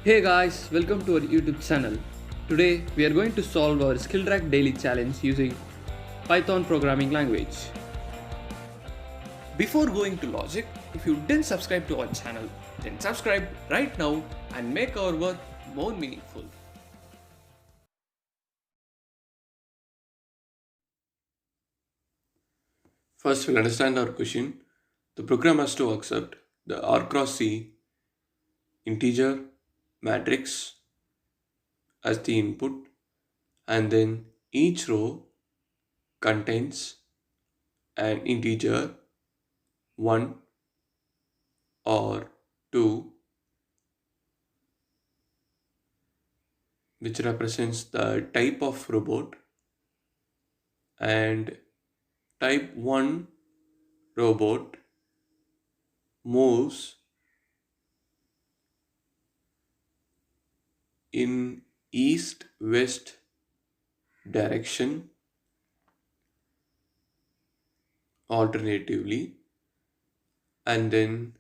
Hey guys, welcome to our YouTube channel. Today we are going to solve our Skillrack daily challenge using Python programming language. Before going to logic, if you didn't subscribe to our channel, then subscribe right now and make our work more meaningful. First, we'll understand our question. The program has to accept the R cross C integer matrix as the input, and then each row contains an integer 1 or 2, which represents the type of robot, and type 1 robot moves in east west direction alternatively, and then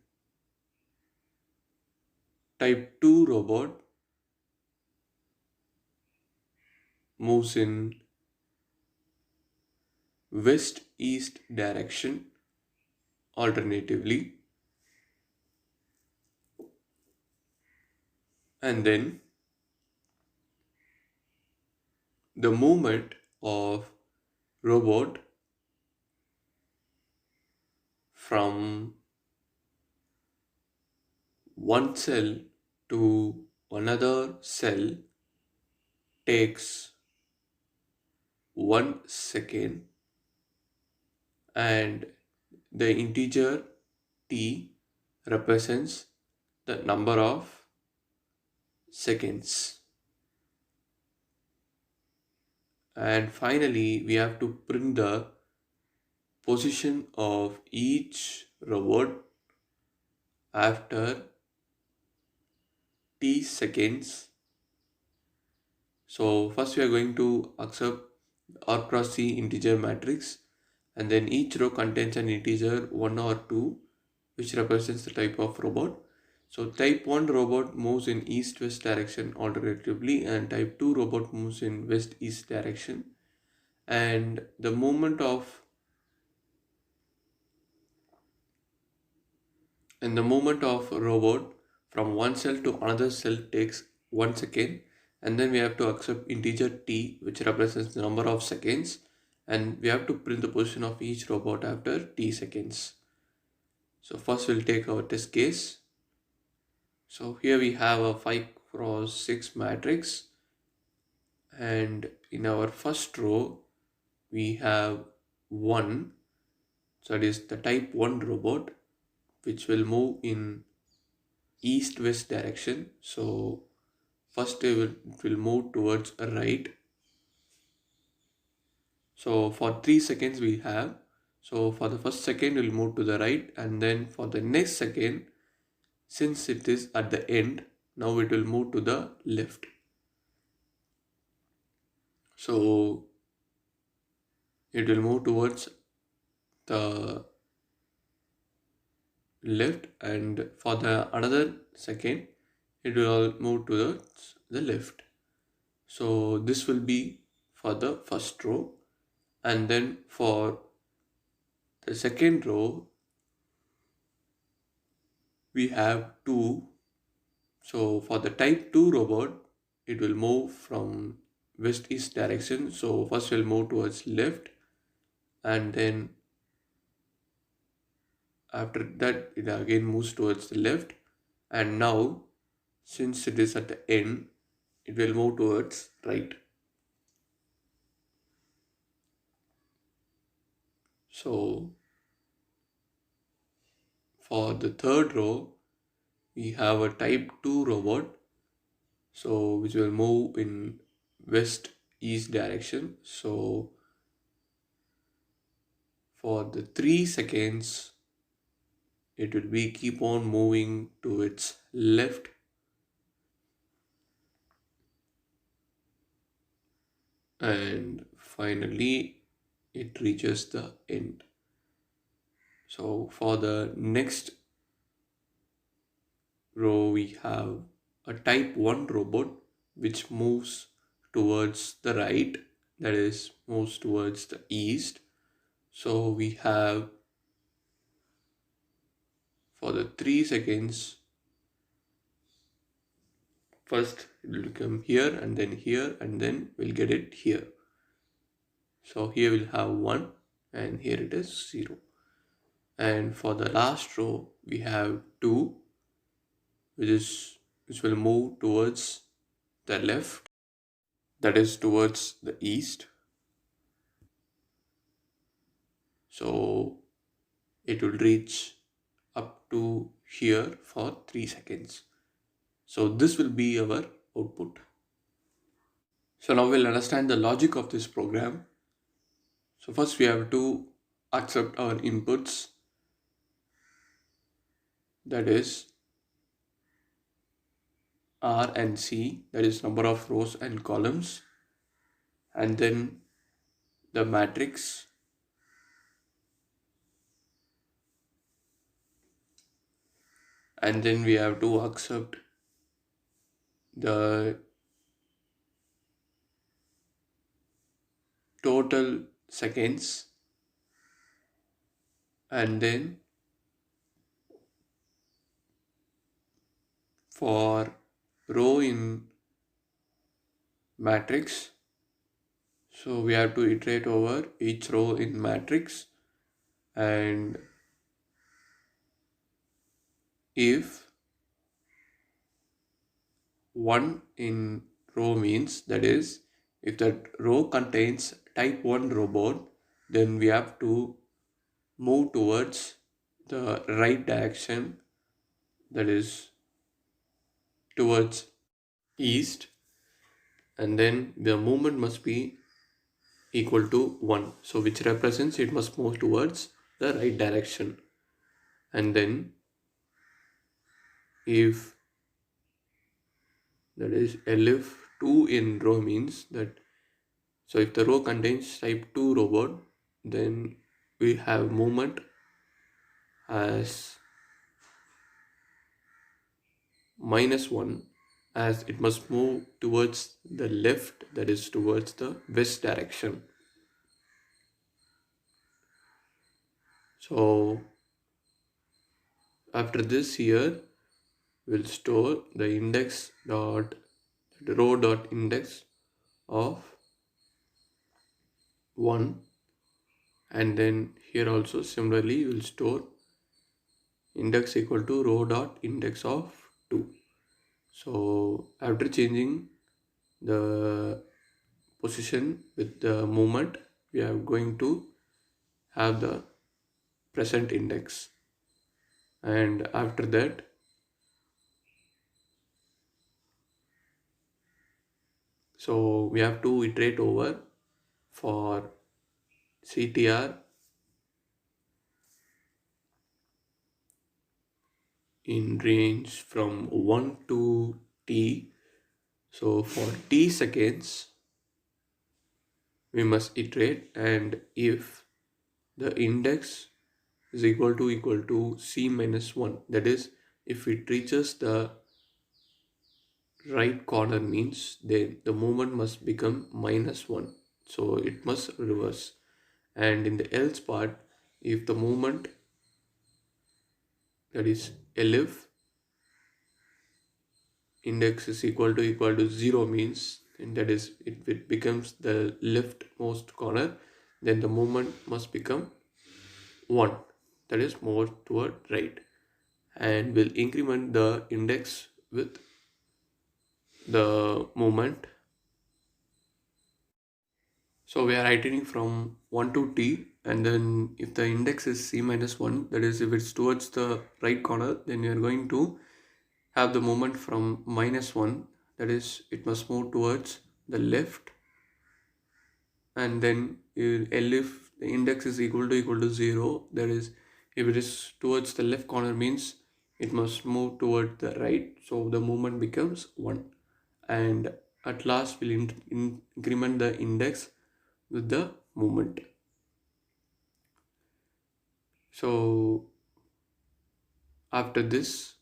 type 2 robot moves in west east direction alternatively, and then the movement of robot from one cell to another cell takes 1 second, and the integer t represents the number of seconds. And finally, we have to print the position of each robot after t seconds. So first we are going to accept R cross C integer matrix, and then each row contains an integer 1 or 2, which represents the type of robot. So type 1 robot moves in east-west direction alternatively, and type 2 robot moves in west-east direction. And the movement of robot from one cell to another cell takes 1 second, and then we have to accept integer t, which represents the number of seconds, and we have to print the position of each robot after t seconds. So first we'll take our test case. So here we have a 5 cross 6 matrix, and in our first row we have 1, so that is the type 1 robot, which will move in east west direction. So first it will move towards right. So for 3 seconds we have, so for the first second we'll move to the right, and then for the next second, since it is at the end, now it will move to the left. So it will move towards the left, and for the another second it will all move to the left. So this will be for the first row, and then for the second row we have 2. So for the type 2 robot, it will move from west east direction. So first we'll move towards left, and then after that it again moves towards the left, and now since it is at the end, it will move towards right. So for the third row we have a type 2 robot, so which will move in west east direction. So for the 3 seconds it will be keep on moving to its left, and finally it reaches the end. So for the next row we have a type 1 robot which moves towards the right, that is, moves towards the east. So we have for the 3 seconds, first it will come here and then we'll get it here. So here we'll have 1 and here it is 0. And for the last row we have 2, which will move towards the left, that is towards the east. So it will reach up to here for 3 seconds. So this will be our output. So now we'll understand the logic of this program. So first we have to accept our inputs, that is R and C, that is number of rows and columns, and then the matrix, and then we have to accept the total seconds, and then for row in matrix, so we have to iterate over each row in matrix, and if 1 in row means, that is, if that row contains type 1 robot, then we have to move towards the right direction, that is towards east, and then the movement must be equal to 1, so which represents it must move towards the right direction. And then if, that is, elif 2 in row means that, so if the row contains type 2 robot, then we have movement as -1, as it must move towards the left, that is towards the west direction. So after this here, we'll store the index dot, the row dot index of 1, and then here also similarly we'll store index equal to row dot index of 2. So after changing the position with the movement, we are going to have the present index, and after that so we have to iterate over for CTR in range from 1 to t. So for t seconds we must iterate, and if the index is equal to c minus 1, that is, if it reaches the right corner means then the movement must become -1, so it must reverse. And in the else part, if the movement, that is elif index is equal to 0 means, and that is it becomes the leftmost corner, then the movement must become 1, that is more toward right, and will increment the index with the movement. So we are iterating from 1 to t, and then if the index is c minus 1, that is if it's towards the right corner, then we are going to have the movement from -1, that is it must move towards the left, and then if the index is equal to 0, that is if it is towards the left corner means it must move toward the right, so the movement becomes 1, and at last we'll increment the index with the movement. So after this,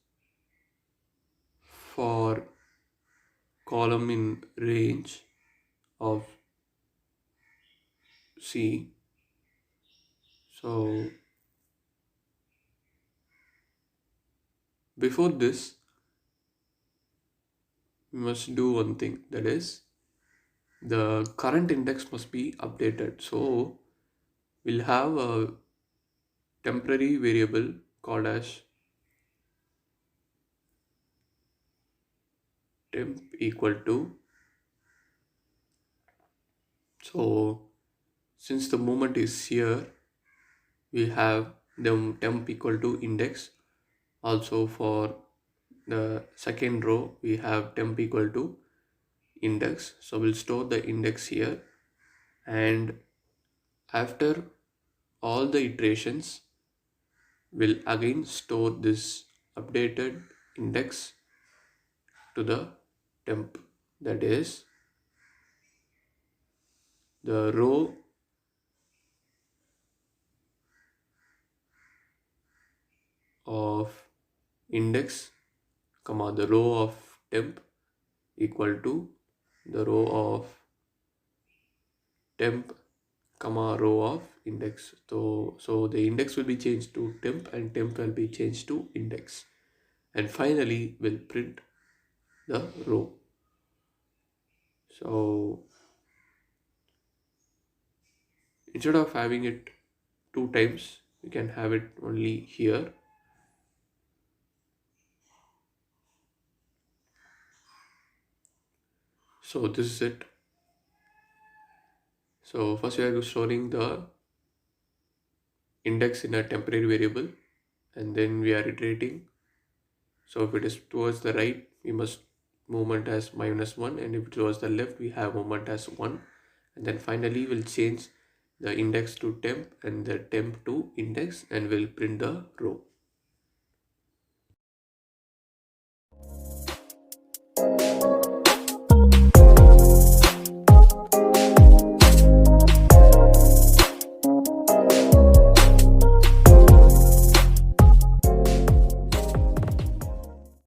for column in range of C. So before this, we must do one thing, that is the current index must be updated. So we'll have a temporary variable called as temp equal to, so since the movement is here, we have the temp equal to index. Also for the second row, we have temp equal to index. So we'll store the index here, and after all the iterations, we'll again store this updated index to the temp, that is the row of index comma the row of temp equal to the row of temp comma row of index. So the index will be changed to temp and temp will be changed to index, and finally we'll print the row. So instead of having it two times, we can have it only here. So this is it. So first we are storing the index in a temporary variable, and then we are iterating. So if it is towards the right, we must movement as -1, and if towards the left, we have movement as 1. And then finally we'll change the index to temp and the temp to index, and we'll print the row.